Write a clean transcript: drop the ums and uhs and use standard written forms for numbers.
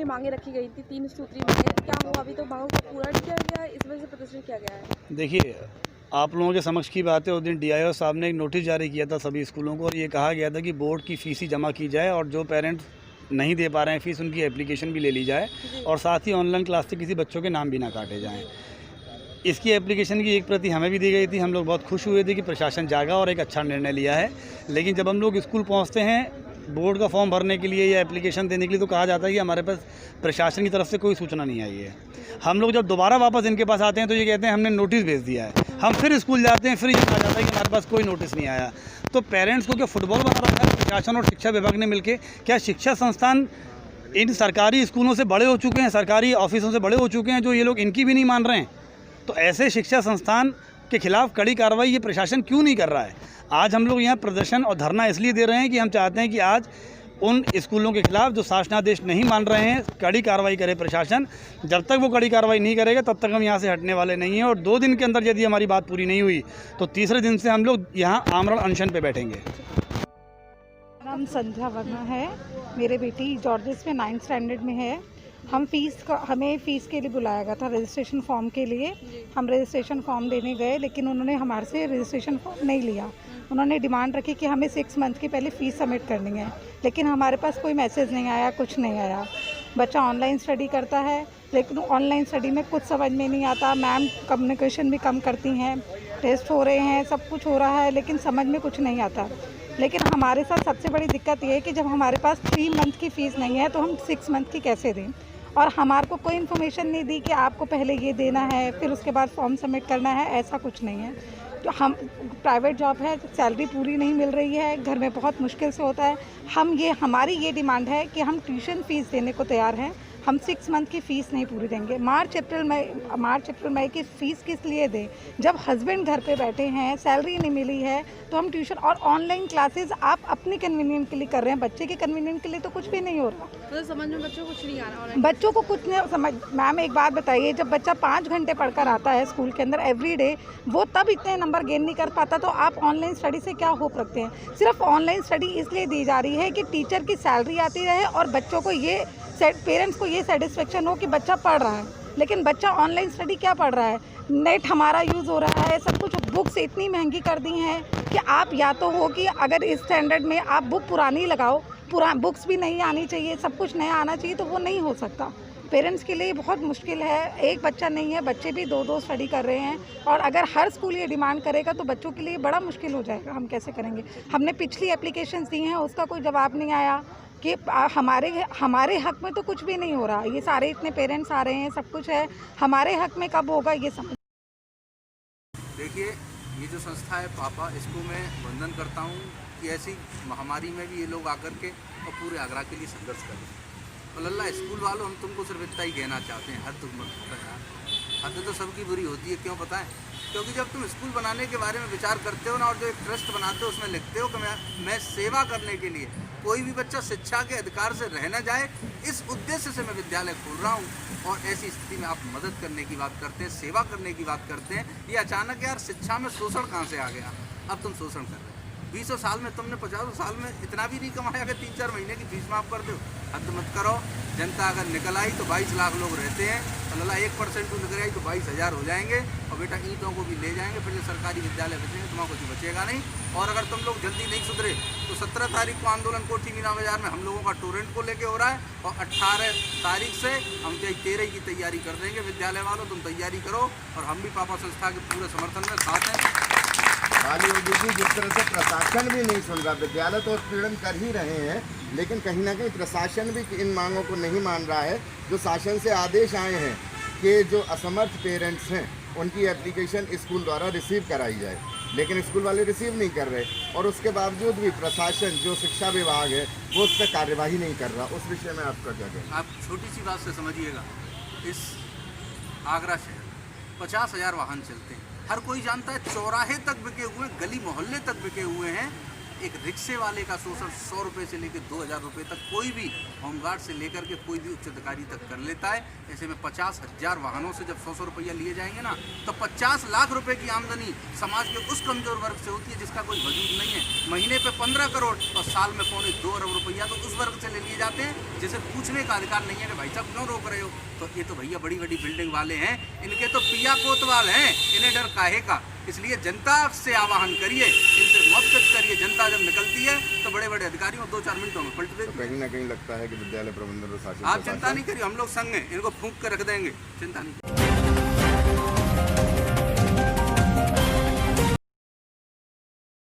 मांगे रखी गई थी, 3 सूत्री मांगे, क्या हुआ? अभी तो मांगों को पूरा नहीं किया गया है, इस वजह से प्रदर्शन किया गया है। देखिए, आप लोगों के समक्ष की बात है, उस दिन डीआईओ साहब ने एक नोटिस जारी किया था सभी स्कूलों को और ये कहा गया था कि बोर्ड की फ़ीस ही जमा की जाए और जो पेरेंट्स नहीं दे पा रहे हैं फ़ीस, उनकी एप्लीकेशन भी ले ली जाए और साथ ही ऑनलाइन क्लास से किसी बच्चों के नाम भी ना काटे जाएँ। इसकी एप्लीकेशन की एक प्रति हमें भी दी गई थी। हम लोग बहुत खुश हुए थे कि प्रशासन जागा और एक अच्छा निर्णय लिया है। लेकिन जब हम लोग स्कूल पहुंचते हैं बोर्ड का फॉर्म भरने के लिए या एप्लीकेशन देने के लिए, तो कहा जाता है कि हमारे पास प्रशासन की तरफ से कोई सूचना नहीं आई है। हम लोग जब दोबारा वापस इनके पास आते हैं तो ये कहते हैं हमने नोटिस भेज दिया है। हम फिर स्कूल जाते हैं, फिर ये कहा जाता है कि हमारे पास कोई नोटिस नहीं आया। तो पेरेंट्स को क्या फुटबॉल बना रखा है प्रशासन और शिक्षा विभाग ने मिलकर? क्या शिक्षा संस्थान इन सरकारी स्कूलों से बड़े हो चुके हैं, सरकारी ऑफिसों से बड़े हो चुके हैं, जो ये लोग इनकी भी नहीं मान रहे हैं? तो ऐसे शिक्षा संस्थान के खिलाफ कड़ी कार्रवाई ये प्रशासन क्यों नहीं कर रहा है? आज हम लोग यहाँ प्रदर्शन और धरना इसलिए दे रहे हैं कि हम चाहते हैं कि आज उन स्कूलों के खिलाफ जो शासनादेश नहीं मान रहे हैं, कड़ी कार्रवाई करे प्रशासन। जब तक वो कड़ी कार्रवाई नहीं करेगा तब तक हम यहाँ से हटने वाले नहीं हैं और 2 दिन के अंदर यदि हमारी बात पूरी नहीं हुई तो तीसरे दिन से हम लोग यहाँ आमरण अनशन पे बैठेंगे। नाम संध्या वर्मा है, मेरे बेटी जॉर्जिस में 9th स्टैंडर्ड में है। हमें फ़ीस के लिए बुलाया गया था रजिस्ट्रेशन फॉर्म के लिए। हम रजिस्ट्रेशन फॉर्म देने गए लेकिन उन्होंने हमारे से रजिस्ट्रेशन फॉर्म नहीं लिया। उन्होंने डिमांड रखी कि हमें 6 मंथ की पहले फ़ीस सबमिट करनी है, लेकिन हमारे पास कोई मैसेज नहीं आया, कुछ नहीं आया। बच्चा ऑनलाइन स्टडी करता है लेकिन ऑनलाइन स्टडी में कुछ समझ में नहीं आता। मैम कम्युनिकेशन भी कम करती हैं, टेस्ट हो रहे हैं, सब कुछ हो रहा है लेकिन समझ में कुछ नहीं आता। लेकिन हमारे साथ सबसे बड़ी दिक्कत ये है कि जब हमारे पास 3 मंथ की फ़ीस नहीं है तो हम 6 मंथ की कैसे दें? और हमारे को कोई इन्फॉर्मेशन नहीं दी कि आपको पहले ये देना है फिर उसके बाद फॉर्म सबमिट करना है, ऐसा कुछ नहीं है। तो हम प्राइवेट जॉब है, सैलरी पूरी नहीं मिल रही है, घर में बहुत मुश्किल से होता है। हमारी ये डिमांड है कि हम ट्यूशन फ़ीस देने को तैयार हैं। हम 6 मंथ की फ़ीस नहीं पूरी देंगे। मार्च अप्रैल मई की फ़ीस किस लिए दें? जब हस्बैंड घर पे बैठे हैं, सैलरी नहीं मिली है, तो हम ट्यूशन और ऑनलाइन क्लासेस आप अपनी कन्वीनियंट के लिए कर रहे हैं, बच्चे के कन्वीनियंट के लिए तो कुछ भी नहीं हो रहा। मतलब समझ में बच्चों को कुछ नहीं आ रहा, बच्चों को कुछ नहीं समझ। मैम एक बात बताइए, जब बच्चा 5 घंटे पढ़कर आता है स्कूल के अंदर एवरी डे, वो तब इतने नंबर गेन नहीं कर पाता, तो आप ऑनलाइन स्टडी से क्या होप रखते हैं? सिर्फ ऑनलाइन स्टडी इसलिए दी जा रही है कि टीचर की सैलरी आती रहे और बच्चों को पेरेंट्स को ये सेटिस्फेक्शन हो कि बच्चा पढ़ रहा है। लेकिन बच्चा ऑनलाइन स्टडी क्या पढ़ रहा है? नेट हमारा यूज़ हो रहा है, सब कुछ। बुक्स इतनी महंगी कर दी हैं कि आप या तो हो कि अगर इस स्टैंडर्ड में आप बुक पुरानी लगाओ, बुक्स भी नहीं आनी चाहिए, सब कुछ नया आना चाहिए, तो वो नहीं हो सकता। पेरेंट्स के लिए बहुत मुश्किल है। एक बच्चा नहीं है, बच्चे भी 2-2 स्टडी कर रहे हैं और अगर हर स्कूल ये डिमांड करेगा तो बच्चों के लिए बड़ा मुश्किल हो जाएगा। हम कैसे करेंगे? हमने पिछली एप्लीकेशंस दी हैं, उसका कोई जवाब नहीं आया कि हमारे हक में तो कुछ भी नहीं हो रहा। ये सारे इतने पेरेंट्स आ रहे हैं, सब कुछ है, हमारे हक में कब होगा ये समझ। देखिए, ये जो संस्था है पापा, इसको मैं वंदन करता हूँ कि ऐसी महामारी में भी ये लोग आकर के और पूरे आगरा के लिए संघर्ष करें। तो लल्ला स्कूल वालों, हम तुमको सिर्फ इतना ही कहना चाहते हैं, हद तो सबकी बुरी होती है। क्यों पता है? क्योंकि जब तुम स्कूल बनाने के बारे में विचार करते हो ना और जो एक ट्रस्ट बनाते हो उसमें लिखते हो कि मैं सेवा करने के लिए, कोई भी बच्चा शिक्षा के अधिकार से रह न जाए, इस उद्देश्य से मैं विद्यालय खोल रहा हूँ। और ऐसी स्थिति में आप मदद करने की बात करते हैं, सेवा करने की बात करते हैं। ये अचानक यार शिक्षा में शोषण कहाँ से आ गया? अब तुम शोषण कर रहे हो। 20 साल में तुमने 50 साल में इतना भी नहीं कमाया कि 3-4 महीने की फीस माफ़ कर दो। हद मत करो। जनता अगर निकल आई तो 22 लाख लोग रहते हैं, तो लला 1% निकल आई तो 22,000 हो जाएंगे और बेटा ईंटों को भी ले जाएंगे, फिर सरकारी विद्यालय बचेंगे, तुम्हारा कुछ बचेगा नहीं। और अगर तुम लोग जल्दी नहीं सुधरे तो 17 तारीख को आंदोलन कोठी मीना बाजार में हम लोगों का टोरेंट को लेके हो रहा है और 18 तारीख से हम 13 की तैयारी कर देंगे। विद्यालय वालों, तुम तैयारी करो और हम भी पापा संस्था के पूरे समर्थन में साथ हैं। योगी जी, जिस तरह से प्रशासन भी नहीं सुन रहा, विद्यालय तो उत्पीड़न कर ही रहे हैं, लेकिन कहीं ना कहीं प्रशासन भी इन मांगों को नहीं मान रहा है। जो शासन से आदेश आए हैं कि जो असमर्थ पेरेंट्स हैं उनकी एप्लीकेशन स्कूल द्वारा रिसीव कराई जाए, लेकिन स्कूल वाले रिसीव नहीं कर रहे और उसके बावजूद भी प्रशासन, जो शिक्षा विभाग है, वो उस पर कार्यवाही नहीं कर रहा। उस विषय में आपका क्या कहना? आप छोटी सी बात से समझिएगा, इस आगरा शहर 50,000 वाहन चलते हैं। हर कोई जानता है, चौराहे तक बिके हुए, गली मोहल्ले तक बिके हुए हैं। एक रिक्शे वाले का शोषण 100 रुपये से लेकर 2000 रुपये तक कोई भी होमगार्ड से लेकर के कोई भी उच्च अधिकारी तक कर लेता है। ऐसे में 50,000 वाहनों से जब 100 रुपया लिए जाएंगे ना, तो 50 लाख रुपए की आमदनी समाज के उस कमजोर वर्ग से होती है जिसका कोई वजूद नहीं है। महीने पे 15 करोड़ और साल में 2 अरब रुपया तो उस वर्ग से ले लिए जाते हैं जिसे पूछने का अधिकार नहीं है कि भाई साहब क्यों रोक रहे हो। तो ये तो भैया बड़ी बड़ी बिल्डिंग वाले हैं, इनके तो पिया कोतवाल हैं, इन्हें डर काहे का। इसलिए जनता से आवाहन करिए, इनसे मुआवजा करिए। जनता जब निकलती है तो बड़े बड़े अधिकारियों 2-4 मिनटों में पलट देते हैं। कहीं ना कहीं लगता है कि विद्यालय प्रबंधन और शासन आप चिंता नहीं करिए, हम लोग संग हैं, इनको फूंक कर रख देंगे, चिंता नहीं।